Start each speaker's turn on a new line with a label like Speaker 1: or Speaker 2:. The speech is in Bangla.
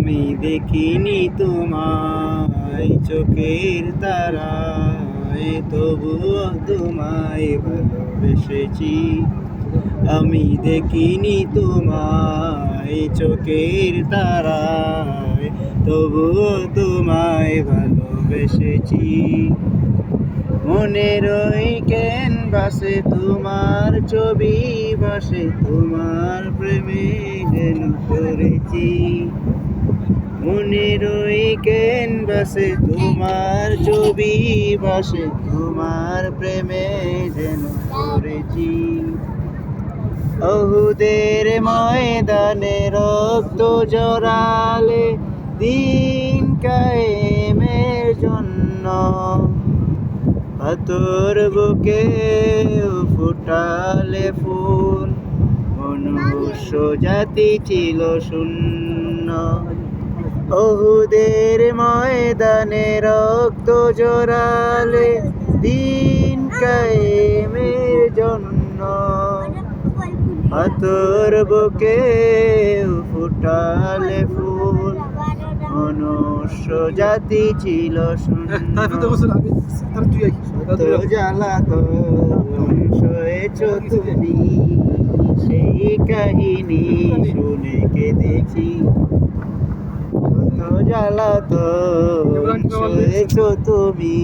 Speaker 1: আমি দেখিনি তোমায় চোখের তারায়, তবুও তোমায় ভালোবেসেছি। আমি দেখিনি তোমায় চোখের তারায়, তবুও তোমায় ভালোবেসেছি। মনের ওই ক্যানভাসে তোমার ছবি ভাসে, তোমার প্রেমে যেন পড়েছি। মনের ওই ক্যানভাসে তোমার ছবি ভাসে, তোমার প্রেমে যেন পড়েছি। ওহুদের ময়দানে রক্ত জড়ালে দিন কায়েমের জন্য, পাথর বুকে ফুটালে ফুল, মনুষ্য জাতি ছিল শূন্য। ওহুদের ময়দানে রক্ত জড়ালে দিন কায়েমের জন্য, পাথর বুকে ফুটালে ফুল, মনুষ্য জাতি ছিল শূন্য। জ্বালাতন সয়েছ তুমি, সেই কাহিনী শুনে কেঁদেছি। জ্বালাতন সয়েছ তুমি।